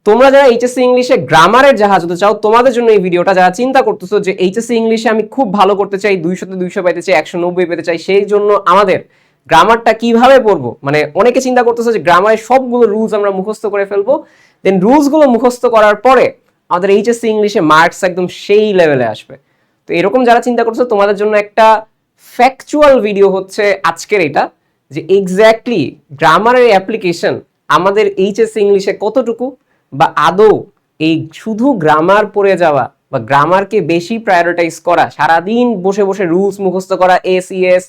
তোমরা যারা এইচএসসি ইংলিশে গ্রামারের জাহাজ হতে চাও তোমাদের জন্য এই ভিডিওটা। যারা চিন্তা করতেছো যে এইচএসসি ইংলিশে আমি খুব ভালো করতে চাই, 200-তে 200 পেতে চাই, 190 পেতে চাই, সেই জন্য আমাদের গ্রামারটা কিভাবে পড়বো, মানে অনেকে চিন্তা করতেছো যে গ্রামারের সবগুলো রুলস আমরা মুখস্থ করে ফেলবো, দেন রুলস গুলো মুখস্থ করার পরে আমাদের এইচএসসি ইংলিশে মার্কস একদম সেই লেভেলে আসবে। তো এরকম যারা চিন্তা করছো তোমাদের জন্য একটা ফ্যাকচুয়াল ভিডিও হচ্ছে আজকের এটা, যে এক্স্যাক্টলি গ্রামারের অ্যাপ্লিকেশন আমাদের এইচএসসি ইংলিশে কতটুকু, বা আদৌ এই শুধু গ্রামার পড়ে যাওয়া বা গ্রামারকে বেশি প্রায়োরিটাইজ করা, সারাদিন বসে বসে রুলস মুখস্থ করা, এস ইএস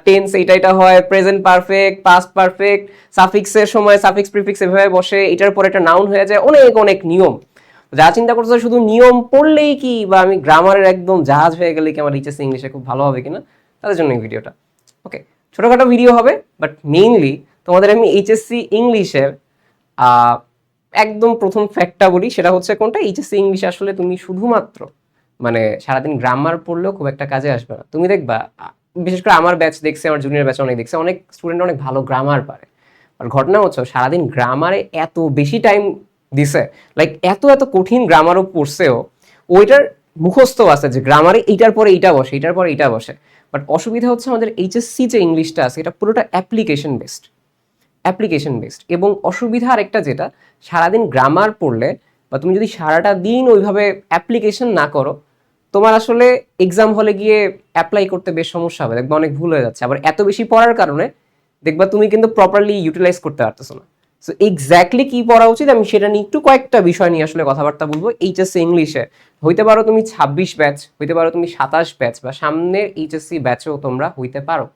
টেন্স এটা হয়, প্রেজেন্ট পারফেক্ট, পাস্ট পারফেক্ট, সাফিক্সের সময় সাফিক্স প্রিফিক্স এভাবে বসে, এটার পর একটা নাউন হয়ে যায়, অনেক অনেক নিয়ম। যা চিন্তা করছো শুধু নিয়ম পড়লেই কি বা আমি গ্রামারের একদম জাহাজ হয়ে গেলে কি আমার এইচএসসি ইংলিশে খুব ভালো হবে কিনা, তাদের জন্য এই ভিডিওটা। ওকে, ছোটখাটো ভিডিও হবে, বাট মেইনলি তোমাদের আমি এইচএসসি ইংলিশের একদম প্রথম ফ্যাক্টটা বলি, সেটা হচ্ছে কোনটা, এইচএসসি ইংলিশ আসলে তুমি শুধুমাত্র মানে সারাদিন গ্রামার পড়লেও খুব একটা কাজে আসবে না। তুমি দেখবা, বিশেষ করে আমার ব্যাচ দেখছে, আমার জুনিয়র ব্যাচ অনেক দেখছে, অনেক স্টুডেন্ট অনেক ভালো গ্রামার পারে, আর ঘটনা হচ্ছে সারাদিন গ্রামারে এত বেশি টাইম দিছে, লাইক এত এত কঠিন গ্রামারও পড়ছেও, ওইটার মুখস্থ আছে যে গ্রামারে এইটার পরে এইটা বসে, এইটার পরে এইটা বসে। বাট অসুবিধা হচ্ছে আমাদের এইচএসসি যে ইংলিশটা আছে এটা পুরোটা অ্যাপ্লিকেশন বেসড, এবং অসুবিধা আরেকটা যেটা, সারাদিন গ্রামার পড়লে বা তুমি যদি সারাটা দিন ওইভাবে অ্যাপ্লিকেশন না করো, তোমার আসলে এক্সাম হলে গিয়ে অ্যাপ্লাই করতে বেশ সমস্যা হবে, দেখবা অনেক ভুল হয়ে যাচ্ছে। আবার এত বেশি পড়ার কারণে দেখবা তুমি কিন্তু প্রপারলি ইউটিলাইজ করতে পারতেছো না। সো এক্স্যাক্টলি কি পড়া উচিত আমি সেটা নিয়ে একটু কয়েকটা বিষয় নিয়ে আসলে কথাবার্তা বলবো। এইচএসসি ইংলিশে হইতে পারো তুমি 26 ব্যাচ, হইতে পারো তুমি 27 ব্যাচ, বা সামনের এইচএসসি ব্যাচেও তোমরা হইতে পারো।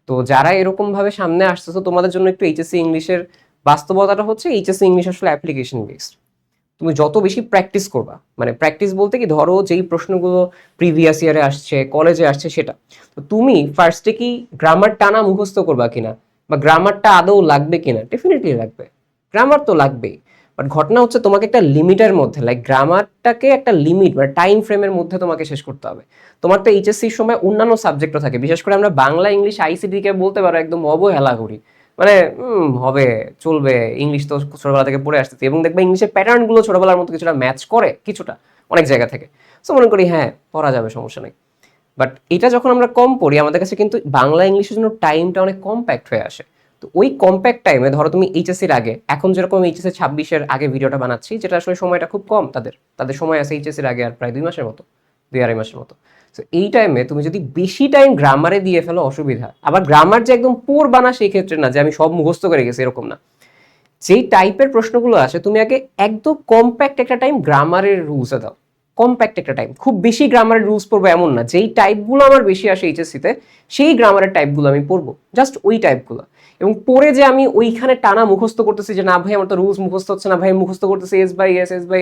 তো যারা এরকম ভাবে সামনে আসতেছো তোমাদের জন্য একটু এইচএসসি ইংলিশের বাস্তবতাটা হচ্ছে, এইচএসসি ইংলিশ আসলে অ্যাপ্লিকেশন বেসড। তুমি যত বেশি প্র্যাকটিস করবা, মানে প্র্যাকটিস বলতে কি, ধরো যেই প্রশ্নগুলো প্রিভিয়াস ইয়ারে আসছে, কলেজে আসছে, সেটা তো তুমি ফার্স্টে কি গ্রামার টানা মুখস্থ করবা কিনা, বা গ্রামারটা আদৌ লাগবে কিনা, ডেফিনেটলি লাগবে, গ্রামার তো লাগবেই। বাট ঘটনা হচ্ছে তোমাকে একটা লিমিটের মধ্যে, লাইক গ্রামারটাকে একটা লিমিট মানে টাইম ফ্রেমের মধ্যে তোমাকে শেষ করতে হবে। তোমার তো এইচএসসির সময় অন্যান্য সাবজেক্টও থাকে, বিশেষ করে আমরা বাংলা ইংলিশ আইসিটি কে বলতে পারো একদম অবহেলা করি, মানে হবে চলবে, ইংলিশ তো ছোটবেলা থেকে পড়ে আসতেছি, এবং দেখবে ইংলিশের প্যাটার্ন গুলো ছোটবেলার মতো কিছুটা ম্যাচ করে কিছুটা অনেক জায়গা থেকে। সো মনে করি হ্যাঁ পড়া যাবে, সমস্যা নেই। বাট এটা যখন আমরা কম পড়ি আমাদের কাছে কিন্তু বাংলা ইংলিশের জন্য টাইমটা অনেক কম্প্যাক্ট হয়ে আসে। তো ওই কম্প্যাক্ট টাইমে ধরো তুমি এইচএসসির আগে, এখন যেরকম এইচএসসি 26-এর আগে ভিডিওটা বানাচ্ছি, যেটা আসলে সময়টা খুব কম, তাদের সময় আছে এইচএসসির আগে আর প্রায় 2 মাসের মতো, 2-2.5 মাসের মতো। তো এই টাইমে তুমি যদি বেশি টাইম গ্রামারে দিয়ে ফেলো অসুবিধা। আবার গ্রামার যে একদম পড়বা না সেই ক্ষেত্রে না, যে আমি সব মুখস্থ করে গেছি এরকম না। যেই টাইপের প্রশ্নগুলো আসে তুমি আগে একদম কম্প্যাক্ট একটা টাইম গ্রামারের রুলসে দাও, কম্প্যাক্ট একটা টাইম, খুব বেশি গ্রামারের রুলস পড়বো এমন না, যেই টাইপগুলো আমার বেশি আসে এইচএসসিতে সেই গ্রামারের টাইপগুলো আমি পড়বো, জাস্ট ওই টাইপগুলো। এবং পড়ে যে আমি ওইখানে টানা মুখস্থ করতেছি যে না ভাই আমার তো রুলস মুখস্থ হচ্ছে না, ভাই মুখস্থ করতেছি এস বাই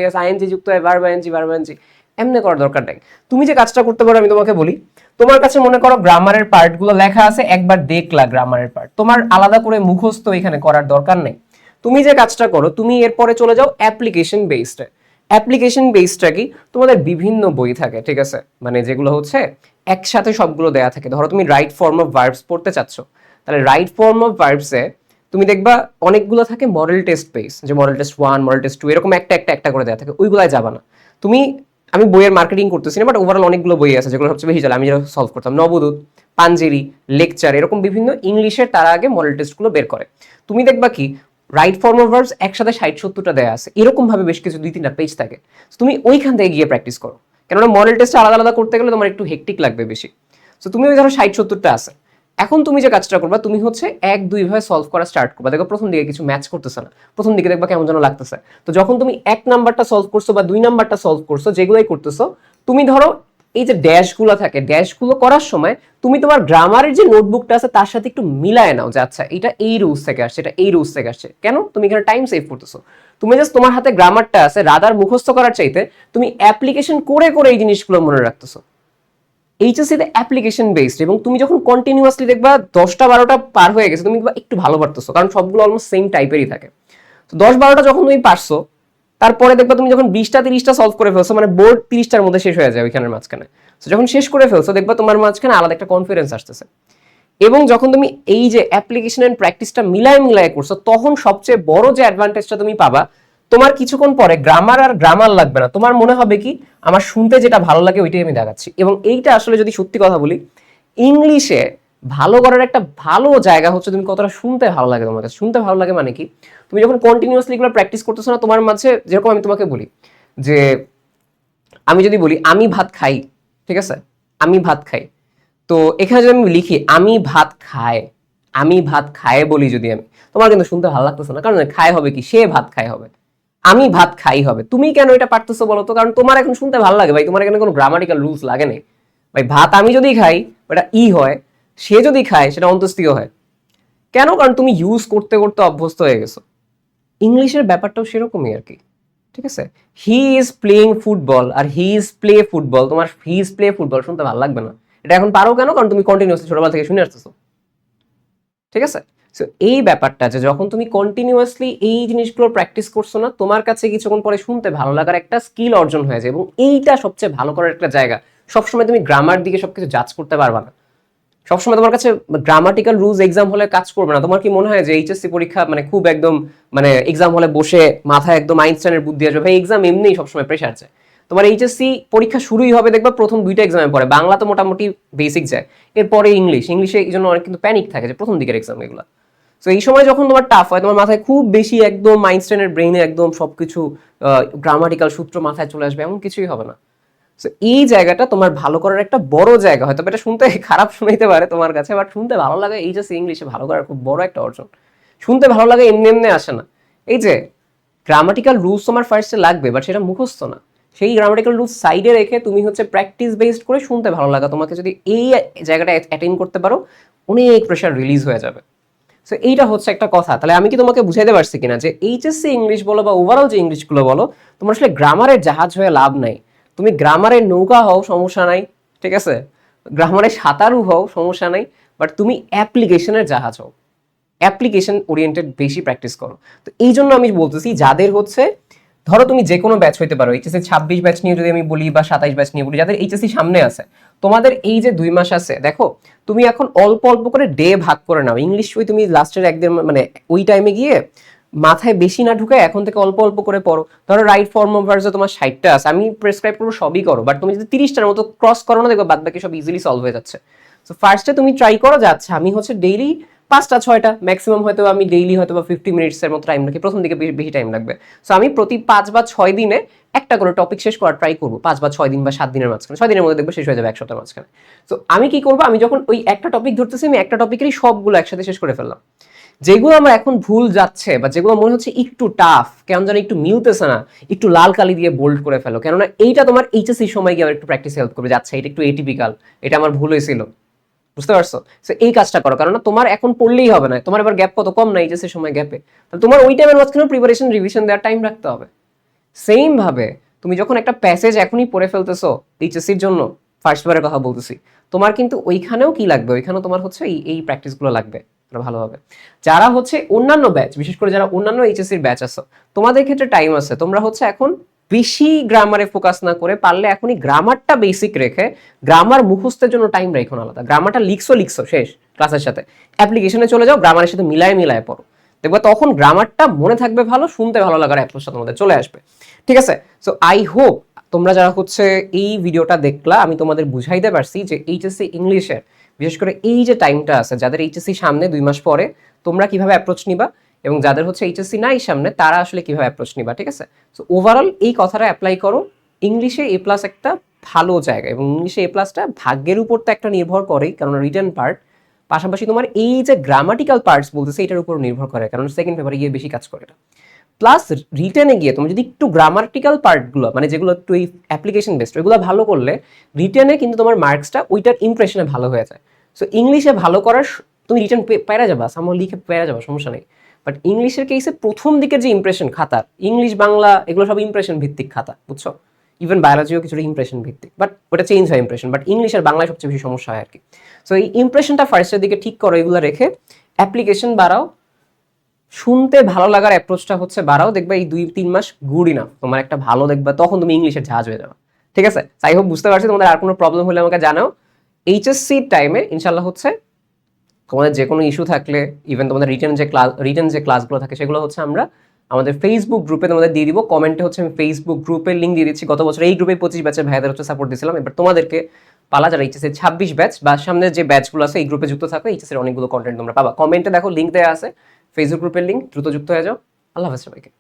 এস আইএনজি যুক্ত হয় ভার্ব আইএনজি, এমনি করার দরকার নাই। তুমি যে কাজটা করতে পারো আমি তোমাকে বলি, তোমার কাছে মনে করো গ্রামারের পার্টগুলো লেখা আছে, একবার দেখলা গ্রামারের পার্ট, তোমার আলাদা করে মুখস্থ এখানে করার দরকার নেই। তুমি যে কাজটা করো, তুমি এরপরে চলে যাও অ্যাপ্লিকেশন বেসডে। অ্যাপ্লিকেশন বেসডটা কি, তোমাদের বিভিন্ন বই থাকে, ঠিক আছে, মানে যেগুলো হচ্ছে একসাথে সবগুলো দেয়া থাকে। ধরো তুমি রাইট ফর্ম অফ ভার্বস পড়তে চাচ্ছ, তাহলে রাইট ফর্ম অফ ভার্বসে তুমি দেখবা অনেকগুলো থাকে মডেল টেস্ট বেস, যে মডেল টেস্ট 1, মডেল টেস্ট 2, এরকম একটা করে দেয়া থাকে, ওইগুলাই যাবা না তুমি। আমি বইয়ের মার্কেটিং করতেছি না, বাট ওভারঅল অনেকগুলো বই আছে যেগুলো সবচেয়ে বেশি চলে, আমি যেটা সলভ করতাম, নবদূত, পাঞ্জেরি, লেকচার, এরকম বিভিন্ন ইংলিশের তারা আগে মডেল টেস্টগুলো বের করে। তুমি দেখবা কি রাইট ফর্ম অফ ভার্বস একসাথে 60-70টা দেয়া আছে, এরকম ভাবে বেশ কিছু 2-3টা পেজ থাকে। তুমি ওইখান থেকে গিয়ে প্র্যাকটিস করো, কেননা মডেল টেস্ট আলাদা আলাদা করতে গেলে তোমার একটু হেক্টিক লাগবে বেশি। তো তুমি ওই ধরো 60-70টা আছে, এখন তুমি যে কাজটা করবা, তুমি হচ্ছে 1-2 ভাবে সলভ করা স্টার্ট করবা। দেখো প্রথম দিকে কিছু ম্যাচ করতেছে না, প্রথম দিকে দেখবা কেমন যেন লাগতেছে। তো যখন তুমি 1 নাম্বারটা সলভ করছো বা 2 নাম্বারটা সলভ করছো, যেগুলোই করতেছো, তুমি ধরো এই যে ড্যাশগুলো থাকে, ড্যাশগুলো করার সময় তুমি তোমার গ্রামারের যে নোটবুকটা আছে তার সাথে একটু মিলায় নাও, যে আচ্ছা এটা এই রুলস থেকে আসছে, এটা এই রুলস থেকে আসছে। কেন? তুমি এখানে টাইম সেভ করতেছো। তুমি জাস্ট তোমার হাতে গ্রামারটা আছে, রাদার মুখস্থ করার চাইতে তুমি অ্যাপ্লিকেশন করে করে এই জিনিসগুলো মনে রাখতেছো। এইচএসসি তে অ্যাপ্লিকেশন বেসড, এবং তুমি যখন কন্টিনিউয়াসলি দেখবা 10টা-12টা পার হয়ে গেছে, তুমি একটু ভালো পারতেছো, কারণ সবগুলো অলমোস্ট সেম টাইপেরই থাকে। তো 10-12টা যখন তুমি পারছো, তারপরে দেখবা তুমি যখন 20টা-30টা সলভ করে ফেলছো, মানে বোর্ড 30টার মধ্যে শেষ হয়ে যায় ওইখানের মাঝখানে। তো যখন শেষ করে ফেলছো দেখবা তোমার মাঝখানে আলাদা একটা কনফিডেন্স আসতেছে। এবং যখন তুমি এই যে অ্যাপ্লিকেশন এন্ড প্র্যাকটিসটা মিলায় করছো, তখন সবচেয়ে বড় যে অ্যাডভান্টেজটা তুমি পাবা, তোমার কিছুক্ষণ পরে গ্রামার আর গ্রামার লাগবে না, তোমার মনে হবে কি আমার শুনতে যেটা ভালো লাগে ওইটাই আমি দেখাচ্ছি। এবং এইটা আসলে যদি সত্যি কথা বলি, ইংলিশে ভালো করার একটা ভালো জায়গা হচ্ছে তুমি কতটা শুনতে ভালো লাগে। তোমার কাছে শুনতে ভালো লাগে মানে কি, তুমি যখন কন্টিনিউয়াসলি এগুলো প্র্যাকটিস করতেছো না, তোমার মাঝে যেরকম আমি তোমাকে বলি যে আমি যদি বলি আমি ভাত খাই, ঠিক আছে, আমি ভাত খাই, তো এখানে যদি আমি লিখি আমি ভাত খায়, আমি ভাত খায় বলি যদি আমি, তোমার কিন্তু শুনতে ভালো লাগতেছে না, কারণ খায় হবে কি, সে ভাত খায় হবে, আমি ভাত খাই হবে। তুমি কেন এটা পারতেছো বলো তো? কারণ তোমার এখন শুনতে ভালো লাগে ভাই, তোমার এখানে কোনো গ্রামাটিক্যাল রুলস লাগে না ভাই। ভাত আমি যদি খাই ওটা ই হয়, সে যদি খায় সেটা অন্ত্যেষ্টিয় হয়। কেন? কারণ তুমি ইউজ করতে করতে অভ্যস্ত হয়ে গেছো। ইংলিশের ব্যাপারটাও সেরকমই আর কি, ঠিক আছে। হি ইজ প্লেইং ফুটবল আর হি ইজ প্লে ফুটবল, তোমার হি ইজ প্লে ফুটবল শুনতে ভালো লাগবে না। এটা এখন পারো কেন? কারণ তুমি কন্টিনিউয়াসলি ছোটবেলা থেকে শুনে আসতেছো, ঠিক আছে। সো এই ব্যাপারটা যে যখন তুমি কন্টিনিউয়াসলি এই জিনিসগুলো প্র্যাকটিস করছো না, তোমার কাছে কিছুক্ষণ পরে শুনতে ভালো লাগার একটা স্কিল অর্জন হয়ে যায়। এবং এইটা সবচেয়ে ভালো করার একটা জায়গা। সবসময় তুমি গ্রামার দিকে সবকিছু জাজ করতে পারবা না, সবসময় তোমার কাছে গ্রামাটিক্যাল রুলস এক্সাম হলে কাজ করবে না। তোমার কি মনে হয় যে এইচএসসি পরীক্ষা মানে খুব একদম মানে এক্সাম হলে বসে মাথায় একদম আইনস্টাইনের বুদ্ধি আসবে? ভাই এক্সাম এমনিই সবসময় প্রেশার আছে। তোমার এইচএসসি পরীক্ষা শুরুই হবে দেখবা প্রথম দুইটা এক্সামের পরে, বাংলা তো মোটামুটি বেসিক যায়, এরপরে ইংলিশে এই জন্য অনেক কিন্তু প্যানিক থাকে যে প্রথম দিকের এক্সাম এগুলো। তো এই সময় যখন তোমার টাফ হয়, তোমার মাথায় খুব বেশি একদম আইনস্টাইনের ব্রেইনে একদম সবকিছু গ্রামাটিক্যাল সূত্র মাথায় চলে আসবে, এমন কিছুই হবে না। সো এই জায়গাটা তোমার ভালো করার একটা বড় জায়গা। হয়তো এটা শুনতে খারাপ শোনাইতে পারে তোমার কাছে, বাট শুনতে ভালো লাগে এই যে ইংলিশে ভালো করার খুব বড় একটা অর্জন। শুনতে ভালো লাগে এমনি এমনি আসে না। এই যে গ্রামাটিক্যাল রুলস তোমার ফার্স্টে লাগবে, বাট সেটা মুখস্থ না। সেই গ্রামাটিক্যাল রুলস সাইডে রেখে তুমি হচ্ছে প্র্যাকটিস বেসড করে শুনতে ভালো লাগা, তোমাকে যদি এই জায়গাটা অ্যাটেইন করতে পারো, অনেক প্রেশার রিলিজ হয়ে যাবে। সো এইটা হচ্ছে একটা কথা। তাহলে আমি কি তোমাকে বুঝাইতে পারছি কিনা যে এইচএসসি ইংলিশ বলো বা ওভারঅল যে ইংলিশগুলো বলো, তোমার আসলে গ্রামারের জাহাজ হয়ে লাভ নাই। তুমি গ্রামারের নৌকা হও, সমস্যা নাই, ঠিক আছে, গ্রামারের সাঁতারু হও, সমস্যা নাই, বাট তুমি অ্যাপ্লিকেশনের জাহাজ হও, অ্যাপ্লিকেশন ওরিয়েন্টেড বেশি প্র্যাকটিস করো। তো এই জন্য আমি বলতেছি যাদের হচ্ছে, ধরো তুমি যে কোনো ব্যাচ হইতে পারো, এইচএসসি 26 ব্যাচ নিয়ে যদি আমি বলি বা 27 ব্যাচ নিয়ে বলি, যাদের এইচএসসি সামনে আছে, তোমাদের এই যে 2 মাস আছে, দেখো তুমি এখন অল্প অল্প করে ডে ভাগ করে নাও। ইংলিশ ওই তুমি লাস্টের একদিন মানে ওই টাইমে গিয়ে মাথায় বেশি না ঢুকে এখন থেকে অল্প অল্প করে পড়ো। ধরো রাইট ফর্ম অফ ভার্বস তোমার 60টা আছে, আমি প্রেসক্রাইব করবো সবই করো, বাট তুমি যদি 30টার মতো ক্রস করো না, দেখো বাদ বাকি সব ইজিলি সলভ হয়ে যাচ্ছে। সো ফার্স্টে তুমি ট্রাই করো যে আচ্ছা আমি হচ্ছে ডেইলি 5টা 6টা ম্যাক্সিমাম, হয়তো আমি ডেইলি হয়তো বা 50 মিনিটসের মতো টাইম রাখি, প্রথম দিকে বেশি টাইম লাগবে। সো আমি প্রতি 5 বা 6 দিনে একটা করে টপিক শেষ করার ট্রাই করবো, 5 বা 6 দিন বা 7 দিনের মাঝখানে, 6 দিনের মধ্যে দেখবো শেষ হয়ে যাবে, 1 সপ্তাহের মাঝখানে। তো আমি কি করবো, আমি যখন ওই একটা টপিক ধরতেছি, আমি একটা টপিকেরই সবগুলো একসাথে শেষ করে ফেললাম। যেগুলো আমার এখন ভুল যাচ্ছে বা যেগুলো মনে হচ্ছে একটু টাফ, কেমন যেন একটু মিলতেছে না, একটু লাল কালি দিয়ে বোল্ড করে ফেলো, কেননা এইটা তোমার এইচএসসি সময় গিয়ে একটু প্র্যাকটিস হেল্প করবে, যাচ্ছে এটা একটু এটিপিক্যাল, এটা আমার ভুল হয়েছিল, বুঝতে পারছো? সো এই কাজটা করো, কারণ তোমার এখন পড়লেই হবে না, তোমার এবার গ্যাপ কত কম না এইচএসসি সময় গ্যাপে, তাহলে তোমার ওই টাইমের মাঝখানে প্রিপারেশন রিভিশন দেওয়ার টাইম রাখতে হবে। সেম ভাবে তুমি যখন একটা প্যাসেজ এখনই পড়ে ফেলতেছো এইচএসসির জন্য, ফার্স্ট বারের কথা বলতেছি, তোমার কিন্তু ওইখানেও কি লাগবে, ওইখানেও তোমার হচ্ছে এই প্র্যাকটিসগুলো লাগবে ভালোভাবে। যারা হচ্ছে অন্যান্য ব্যাচ, বিশেষ করে যারা অন্যান্য এইচএসসির ব্যাচ আছো, তোমাদের ক্ষেত্রে টাইম আছে, তোমরা হচ্ছে এখন বেশি গ্রামারে ফোকাস না করে পারলে এখনই গ্রামারটা বেসিক রেখে গ্রামার মুখস্থের জন্য টাইম রাখো না আলাদা। গ্রামারটা লিখছো শেষ ক্লাসের সাথে, অ্যাপ্লিকেশনে চলে যাও, গ্রামারের সাথে মিলায় পড়ো, দেখবে তখন গ্রামারটা মনে থাকবে ভালো, শুনতে ভালো লাগার অ্যাপ্রোচটা তোমাদের চলে আসবে, ঠিক আছে। সো আই হোপ তোমরা যারা হচ্ছে এই ভিডিওটা দেখলা, আমি তোমাদের বুঝাইতে পারছি যে এইচএসসি ইংলিশের বিশেষ করে এই যে টাইমটা আছে, যাদের এইচএসসি সামনে 2 মাস পরে, তোমরা কিভাবে অ্যাপ্রোচ নিবা, এবং যাদের হচ্ছে এইচএসসি নাই সামনে, তারা আসলে কিভাবে অ্যাপ্রোচ নিবা, ঠিক আছে। সো ওভারঅল এই কথাটা অ্যাপ্লাই করো। ইংলিশে এ প্লাস একটা ভালো জায়গা, এবং ইংলিশে এ প্লাসটা ভাগ্যের উপর তো একটা নির্ভর করেই, কারণ রিটেন পার্ট, পাশাপাশি তোমার এই যে গ্রামাটিক্যাল পার্টস বলতেছে এটার উপর নির্ভর করে, কারণ সেকেন্ড পেপারে গিয়ে বেশি কাজ করে এটা। প্লাস রিটেনে গিয়ে তুমি যদি একটু গ্রামাটিক্যাল পার্টগুলো মানে যেগুলো একটু এই অ্যাপ্লিকেশন বেসড ওইগুলো ভালো করলে, রিটেনে কিন্তু তোমার মার্কসটা ওইটার ইমপ্রেশনে ভালো হয়ে যায়। সো ইংলিশে ভালো করার তুমি রিটেন পেরা যাবা, সামহ লিখে পেরা যাবা, সমস্যা নেই। বাট ইংলিশের কেসে প্রথম দিকের যে ইমপ্রেশন খাতা, ইংলিশ বাংলা এগুলো সব ইমপ্রেশন ভিত্তিক খাতা, বুঝছো? ইভেন বায়োলজিও কিছুটা ইমপ্রেশন ভিত্তিক, বাট ওটা চেঞ্জ হয় ইমপ্রেশন, বাট ইংলিশ আর বাংলায় সবচেয়ে বেশি সমস্যা হয় আর কি। সো এই ইমপ্রেশনটা ফার্স্টের দিকে ঠিক করো, এগুলো রেখে অ্যাপ্লিকেশন বাড়াও, শুনতে ভালো লাগার অ্যাপ্রোচটা হচ্ছে বাড়াও, দেখবে এই 2-3 মাস গুড ইনাফ, তোমার একটা ভালো দেখবে, তখন তুমি ইংলিশের জাহাজ হয়ে যাবে, ঠিক আছে। আই হোপ বুঝতে পারছি। তোমাদের আর কোনো প্রবলেম হলে আমাকে জানাও। এইচএসসি টাইমে ইনশাল্লাহ হচ্ছে তোমাদের যে কোনো ইস্যু থাকলে, ইভেন তোমাদের রিটেন যে ক্লাসগুলো থাকে সেগুলো হচ্ছে আমরা আমাদের ফেসবুক গ্রুপে তোমাদের দিয়ে দিব, কমেন্টে হচ্ছে আমি ফেসবুক গ্রুপের লিঙ্ক দিয়ে দিচ্ছি। গত বছর এই গ্রুপে 25 ব্যাচের ভাইদের হচ্ছে সাপোর্ট দিয়েছিলাম, এবার তোমাদেরকে পালা যারা এইচএসের 26 ব্যাচ বা সামনে যে ব্যাচগুলো আছে এই গ্রুপে যুক্ত থাকো, এইচএসের অনেকগুলো কন্টেন্ট তোমরা পাবা। কমেন্টে দেখো লিঙ্ক দেওয়া আছে ফেসবুক গ্রুপের লিঙ্ক, দ্রুত যুক্ত হয়ে যাও। আল্লাহ হাফেজ সবাইকে।